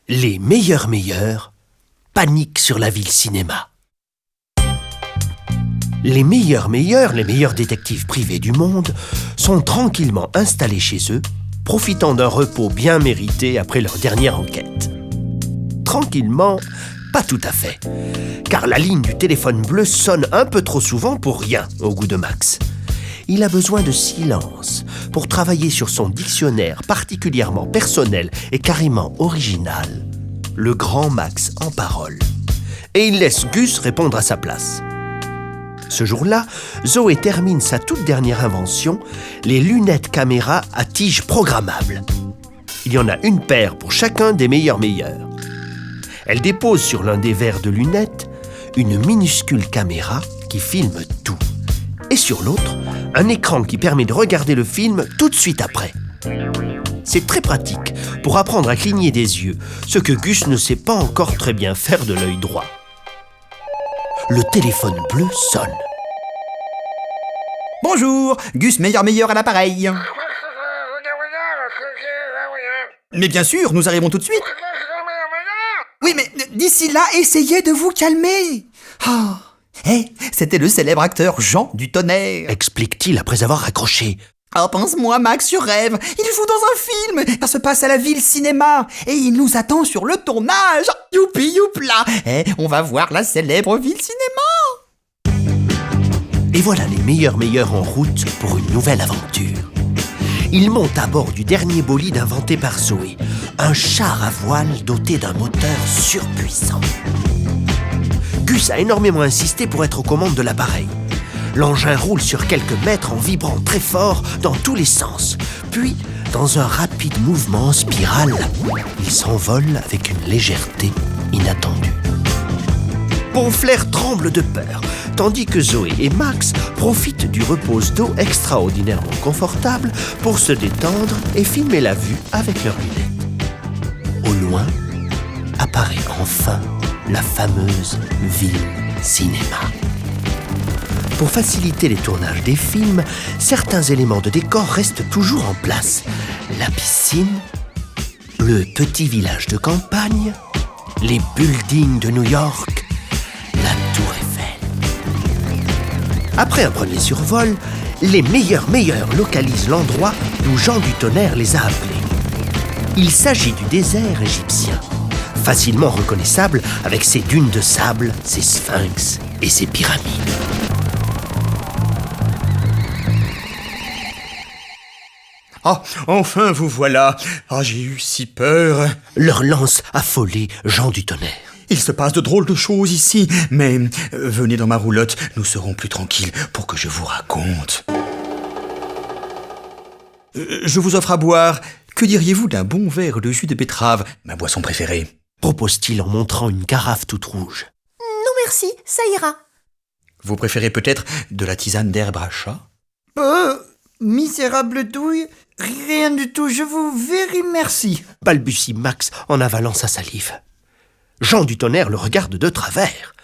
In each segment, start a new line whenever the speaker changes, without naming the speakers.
Les meilleurs paniquent sur la ville cinéma. Les meilleurs détectives privés du monde sont tranquillement installés chez eux, profitant d'un repos bien mérité après leur dernière enquête. Tranquillement, pas tout à fait, car la ligne du téléphone bleu sonne un peu trop souvent pour rien au goût de Max. Il a besoin de silence pour travailler sur son dictionnaire particulièrement personnel et carrément original, le grand Max en parole. Et il laisse Gus répondre à sa place. Ce jour-là, Zoé termine sa toute dernière invention, les lunettes caméra à tige programmable. Il y en a une paire pour chacun des meilleurs. Elle dépose sur l'un des verres de lunettes une minuscule caméra qui filme tout. Et sur l'autre, un écran qui permet de regarder le film tout de suite après. C'est très pratique pour apprendre à cligner des yeux, ce que Gus ne sait pas encore très bien faire de l'œil droit. Le téléphone bleu sonne.
Bonjour, Gus meilleur à l'appareil. Mais bien sûr, nous arrivons tout de suite. Oui, mais d'ici là, essayez de vous calmer. C'était le célèbre acteur Jean du Tonnerre,
explique-t-il après avoir raccroché.
Oh, pense-moi, Max, je rêve. Il joue dans un film. Ça se passe à la ville cinéma. Et il nous attend sur le tournage. Youpi, youpla. On va voir la célèbre ville cinéma.
Et voilà les meilleurs en route pour une nouvelle aventure. Ils montent à bord du dernier bolide inventé par Zoé, un char à voile doté d'un moteur surpuissant. Gus a énormément insisté pour être aux commandes de l'appareil. L'engin roule sur quelques mètres en vibrant très fort dans tous les sens. Puis, dans un rapide mouvement en spirale, il s'envole avec une légèreté inattendue. Bonflair tremble de peur, tandis que Zoé et Max profitent du repos d'eau extraordinairement confortable pour se détendre et filmer la vue avec leurs lunettes. Au loin, apparaît enfin la fameuse ville cinéma. Pour faciliter les tournages des films, certains éléments de décor restent toujours en place. La piscine, le petit village de campagne, les buildings de New York, la tour Eiffel. Après un premier survol, les meilleurs localisent l'endroit d'où Jean du Tonnerre les a appelés. Il s'agit du désert égyptien, facilement reconnaissable avec ses dunes de sable, ses sphinx et ses pyramides.
Ah, enfin vous voilà. Ah, j'ai eu si peur.
Leur lance affolé Jean du Tonnerre.
Il se passe de drôles de choses ici, mais venez dans ma roulotte, nous serons plus tranquilles pour que je vous raconte. Je vous offre à boire. Que diriez-vous d'un bon verre de jus de betterave, ma boisson préférée?
Propose-t-il en montrant une carafe toute rouge.
Non merci, ça ira.
Vous préférez peut-être de la tisane d'herbe à chat?
Misérable douille, rien du tout, je vous remercie.
Balbutie Max en avalant sa salive. Jean du Tonnerre le regarde de travers.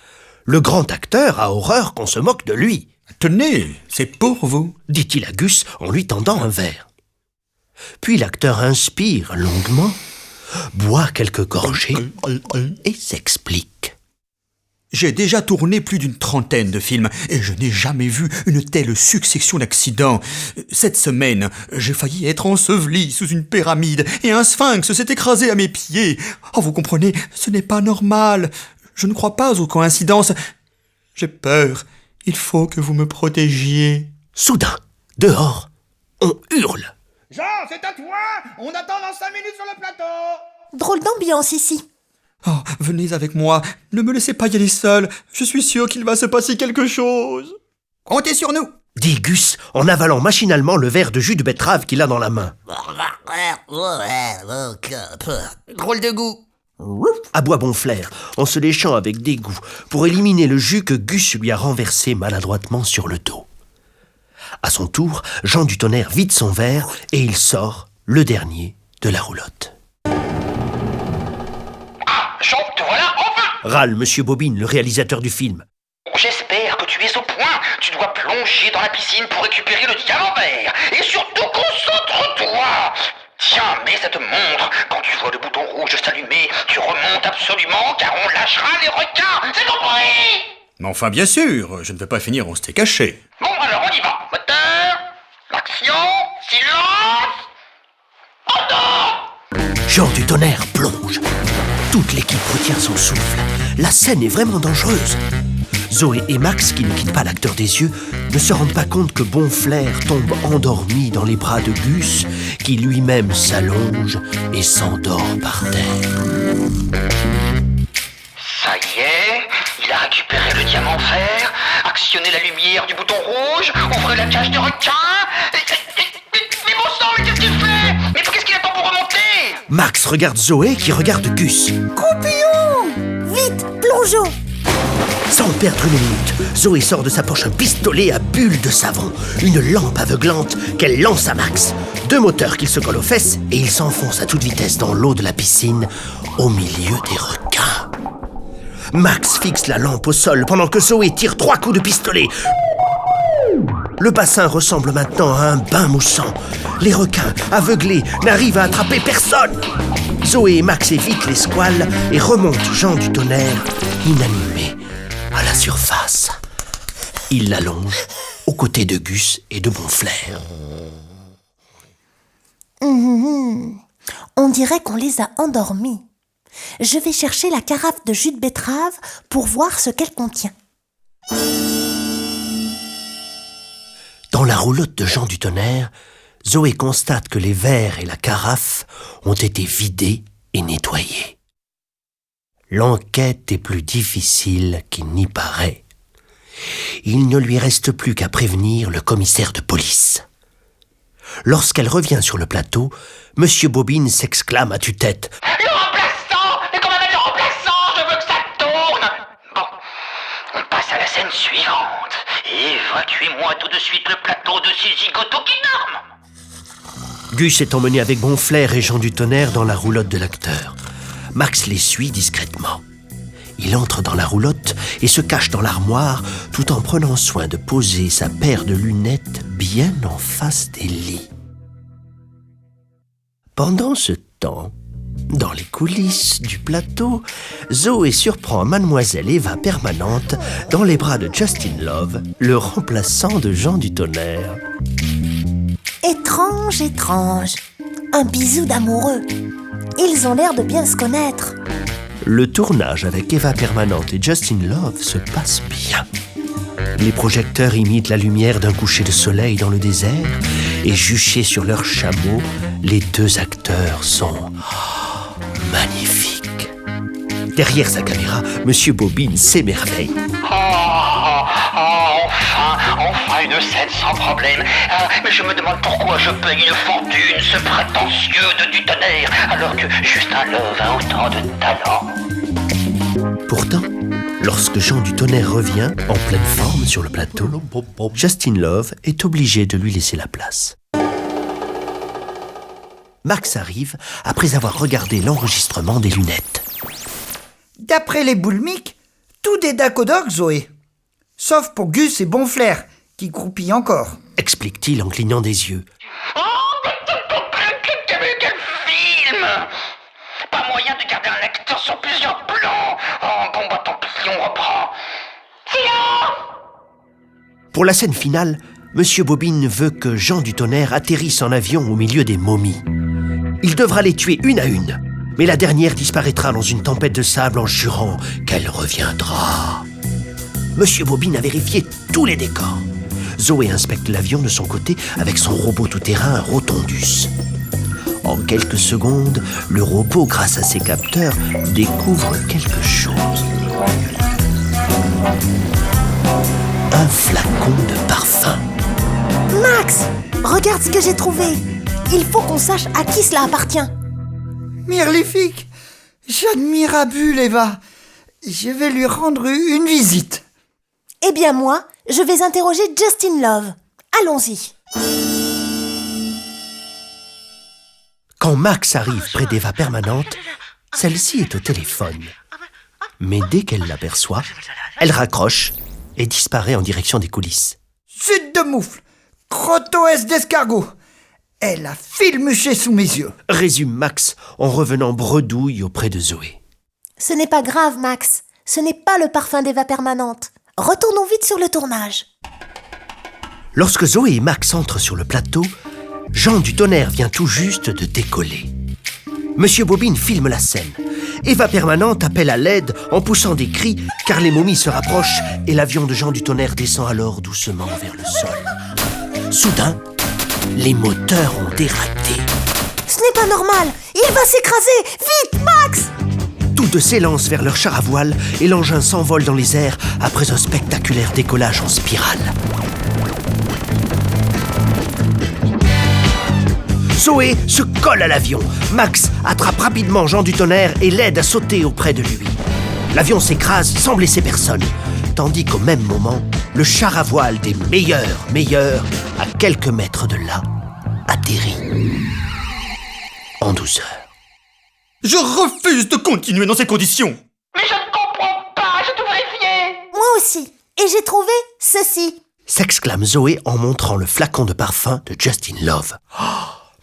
Le grand acteur a horreur qu'on se moque de lui.
Tenez, c'est pour vous,
dit-il à Gus en lui tendant un verre. Puis l'acteur inspire longuement, boit quelques gorgées et s'explique.
J'ai déjà tourné plus d'une trentaine de films et je n'ai jamais vu une telle succession d'accidents. Cette semaine, j'ai failli être enseveli sous une pyramide et un sphinx s'est écrasé à mes pieds. Oh, vous comprenez, ce n'est pas normal. Je ne crois pas aux coïncidences. J'ai peur. Il faut que vous me protégiez.
Soudain, dehors, on hurle.
Jean, c'est à toi! On attend dans 5 minutes sur le plateau!
Drôle d'ambiance ici.
Oh, venez avec moi. Ne me laissez pas y aller seul. Je suis sûr qu'il va se passer quelque chose. Comptez sur nous,
dit Gus en avalant machinalement le verre de jus de betterave qu'il a dans la main.
Drôle de goût.
Aboie Bonflair en se léchant avec dégoût pour éliminer le jus que Gus lui a renversé maladroitement sur le dos. À son tour, Jean du Tonnerre vide son verre et il sort le dernier de la roulotte.
Jean, te voilà enfin!
Râle Monsieur Bobine, le réalisateur du film.
J'espère que tu es au point. Tu dois plonger dans la piscine pour récupérer le diamant vert. Et surtout, concentre-toi!
Tiens, mets cette montre. Quand tu vois le bouton rouge s'allumer, tu remontes absolument car on lâchera les requins. C'est compris?
Mais enfin, bien sûr, je ne vais pas finir en steak haché.
Bon, alors on y va. Moteur, action, silence.
Jean du Tonnerre plonge. Toute l'équipe retient son souffle. La scène est vraiment dangereuse. Zoé et Max, qui ne quittent pas l'acteur des yeux, ne se rendent pas compte que Bonflair tombe endormi dans les bras de Gus, qui lui-même s'allonge et s'endort par terre.
Ça y est, il a récupéré le diamant vert, actionné la lumière du bouton rouge, ouvrez la cage de requin. Mais bon sang, mais qu'est-ce qu'il fait? Mais qu'est-ce qu'il attend pour remonter?
Max regarde Zoé qui regarde Gus.
Coupillon! Vite, plongeons!
Sans perdre une minute, Zoé sort de sa poche un pistolet à bulles de savon, une lampe aveuglante qu'elle lance à Max. 2 moteurs qu'il se colle aux fesses et il s'enfonce à toute vitesse dans l'eau de la piscine, au milieu des requins. Max fixe la lampe au sol pendant que Zoé tire 3 coups de pistolet. Le bassin ressemble maintenant à un bain moussant. Les requins, aveuglés, n'arrivent à attraper personne. Zoé et Max évitent les squales et remontent Jean du Tonnerre, inanimé, à la surface. Ils l'allongent aux côtés de Gus et de Bonflair.
On dirait qu'on les a endormis. Je vais chercher la carafe de jus de betterave pour voir ce qu'elle contient.
Dans la roulotte de Jean du Tonnerre, Zoé constate que les verres et la carafe ont été vidés et nettoyés. L'enquête est plus difficile qu'il n'y paraît. Il ne lui reste plus qu'à prévenir le commissaire de police. Lorsqu'elle revient sur le plateau, M. Bobine s'exclame à tue-tête.
Le remplaçant! Mais comment le remplaçant? Je veux que ça tourne! Bon, on passe à la scène suivante. Évacuez-moi tout de suite le plateau de ces zigotos qui dorment!
Gus est emmené avec Bonflair et Jean du Tonnerre dans la roulotte de l'acteur. Max les suit discrètement. Il entre dans la roulotte et se cache dans l'armoire tout en prenant soin de poser sa paire de lunettes bien en face des lits. Pendant ce temps, dans les coulisses du plateau, Zoé surprend Mademoiselle Eva Permanente dans les bras de Justin Love, le remplaçant de Jean du Tonnerre.
Étrange, étrange. Un bisou d'amoureux. Ils ont l'air de bien se connaître.
Le tournage avec Eva Permanente et Justin Love se passe bien. Les projecteurs imitent la lumière d'un coucher de soleil dans le désert et juchés sur leurs chameaux, les 2 acteurs sont magnifiques. Derrière sa caméra, M. Bobine s'émerveille.
Enfin une scène sans problème. Mais je me demande pourquoi je paye une fortune, ce prétentieux de du Tonnerre, alors que Justin Love a autant de talent.
Pourtant, lorsque Jean du Tonnerre revient, en pleine forme sur le plateau, Justin Love est obligé de lui laisser la place. Max arrive après avoir regardé l'enregistrement des lunettes.
D'après les boulmiques, tout est d'accord, Zoé. Sauf pour Gus et Bonflair, qui croupillent encore.
Explique-t-il en clignant des yeux.
Oh, quel film! Pas moyen de garder un acteur sur plusieurs plans. Oh, bon, bah tant pis, on reprend. Silence!
Pour la scène finale, M. Bobine veut que Jean du Tonnerre atterrisse en avion au milieu des momies. Il devra les tuer une à une, mais la dernière disparaîtra dans une tempête de sable en jurant qu'elle reviendra. M. Bobine a vérifié tous les décors. Zoé inspecte l'avion de son côté avec son robot tout-terrain Rotondus. En quelques secondes, le robot, grâce à ses capteurs, découvre quelque chose. Un flacon de parfum.
Max, regarde ce que j'ai trouvé. Il faut qu'on sache à qui cela appartient.
Mirlifique! J'admirable, Eva. Je vais lui rendre une visite.
Eh bien moi, je vais interroger Justin Love. Allons-y.
Quand Max arrive près d'Eva Permanente, celle-ci est au téléphone. Mais dès qu'elle l'aperçoit, elle raccroche et disparaît en direction des coulisses.
Chute de moufle! Crotoès d'escargot! Elle a filmuché sous mes yeux.
Résume Max en revenant bredouille auprès de Zoé.
Ce n'est pas grave, Max. Ce n'est pas le parfum d'Eva permanente. Retournons vite sur le tournage.
Lorsque Zoé et Max entrent sur le plateau, Jean du Tonnerre vient tout juste de décoller. Monsieur Bobine filme la scène. Eva Permanente appelle à l'aide en poussant des cris car les momies se rapprochent et l'avion de Jean du Tonnerre descend alors doucement vers le sol. Soudain, les moteurs ont dératé.
Ce n'est pas normal. Il va s'écraser. Vite, Max!
Tous deux s'élancent vers leur char à voile et l'engin s'envole dans les airs après un spectaculaire décollage en spirale. Zoé se colle à l'avion. Max attrape rapidement Jean du Tonnerre et l'aide à sauter auprès de lui. L'avion s'écrase sans blesser personne, tandis qu'au même moment, le char à voile des meilleurs, à quelques mètres de là, atterrit en douceur.
Je refuse de continuer dans ces conditions.
Mais je ne comprends pas, j'ai tout vérifié.
Moi aussi. Et j'ai trouvé ceci.
S'exclame Zoé en montrant le flacon de parfum de Justin Love. Oh,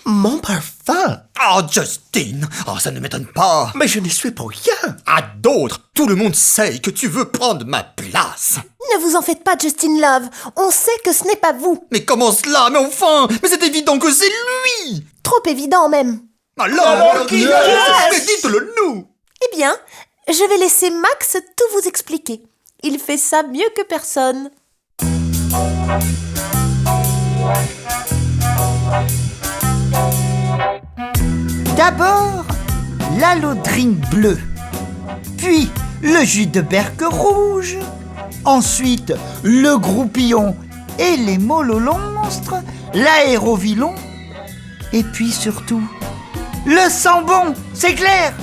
mon parfum!
Oh, Justin! Oh, ça ne m'étonne pas.
Mais je n'y suis pour rien!
À d'autres, tout le monde sait que tu veux prendre ma place.
Ne vous en faites pas, Justin Love. On sait que ce n'est pas vous.
Mais comment cela? Mais enfin! Mais c'est évident que c'est lui!
Trop évident même.
Alors
qui
mais dites-le nous!
Eh bien, je vais laisser Max tout vous expliquer. Il fait ça mieux que personne.
D'abord, l'Halo Drink bleu, puis le jus de berque rouge, ensuite le groupillon et les mololonstres, l'aérovillon, et puis surtout, le sambon, c'est clair.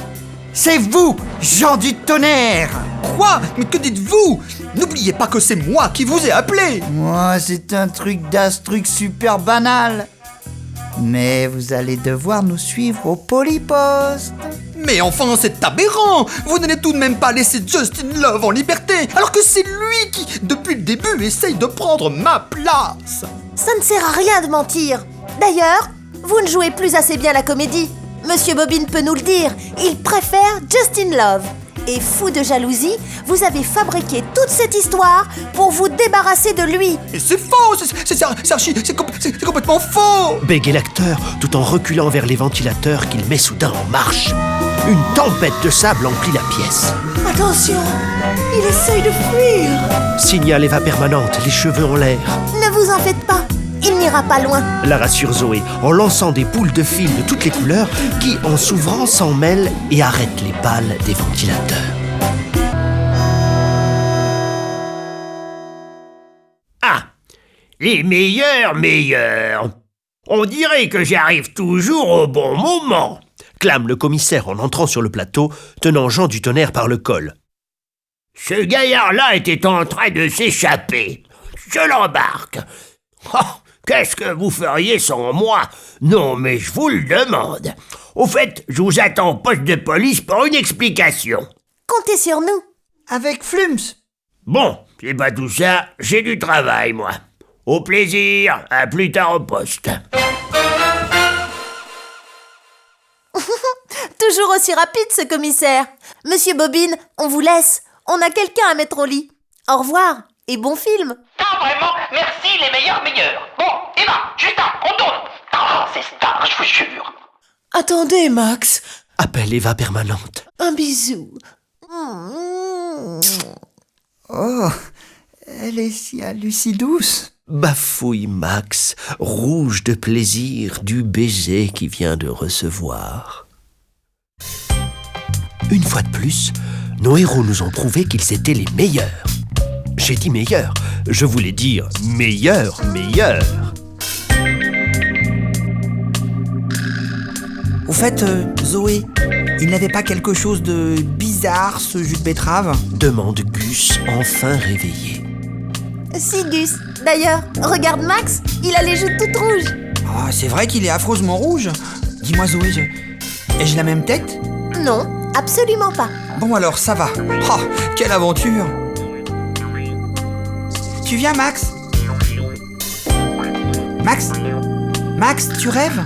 C'est vous, Jean du Tonnerre.
Quoi? Mais que dites-vous? N'oubliez pas que c'est moi qui vous ai appelé.
Moi, c'est un truc d'astruc super banal. Mais vous allez devoir nous suivre au Polyposte.
Mais enfin, c'est aberrant! Vous n'allez tout de même pas laisser Justin Love en liberté, alors que c'est lui qui, depuis le début, essaye de prendre ma place!
Ça ne sert à rien de mentir. D'ailleurs, vous ne jouez plus assez bien la comédie. Monsieur Bobine peut nous le dire, il préfère Justin Love. Et fou de jalousie, vous avez fabriqué toute cette histoire pour vous débarrasser de lui.
Et c'est faux! C'est complètement faux!
Bégaye l'acteur tout en reculant vers les ventilateurs qu'il met soudain en marche. Une tempête de sable emplit la pièce.
Attention, il essaye de fuir.
Signale Eva Permanente, les cheveux en l'air.
Ne vous en faites pas, il n'ira pas loin.
La rassure Zoé en lançant des boules de fil de toutes les couleurs qui, en s'ouvrant, s'en mêlent et arrêtent les balles des ventilateurs.
Ah, les meilleurs. On dirait que j'arrive toujours au bon moment.
Clame le commissaire en entrant sur le plateau, tenant Jean du Tonnerre par le col.
Ce gaillard-là était en train de s'échapper. Je l'embarque. Oh, qu'est-ce que vous feriez sans moi? Non, mais je vous le demande. Au fait, je vous attends au poste de police pour une explication.
Comptez sur nous.
Avec Flums.
Bon, c'est pas tout ça, j'ai du travail, moi. Au plaisir, à plus tard au poste.
Toujours aussi rapide, ce commissaire. Monsieur Bobine, on vous laisse. On a quelqu'un à mettre au lit. Au revoir et bon film.
Ah, vraiment, merci les meilleurs. Bon, Eva, Justin, on tourne. Ah, c'est star, je vous jure.
Attendez, Max.
Appelle Eva Permanente.
Un bisou.
Oh, elle est si hallucidouce.
Bafouille Max, rouge de plaisir du baiser qu'il vient de recevoir. Une fois de plus, nos héros nous ont prouvé qu'ils étaient les meilleurs. J'ai dit meilleurs, je voulais dire meilleurs.
Au fait, Zoé, il n'avait pas quelque chose de bizarre, ce jus de betterave?
Demande Gus, enfin réveillé.
Si, Gus. D'ailleurs, regarde Max, il a les joues toutes rouges.
Ah, c'est vrai qu'il est affreusement rouge. Dis-moi, Zoé, ai-je la même tête?
Non, absolument pas.
Bon alors, ça va. Oh, quelle aventure! Tu viens, Max? Max? Max, tu rêves ?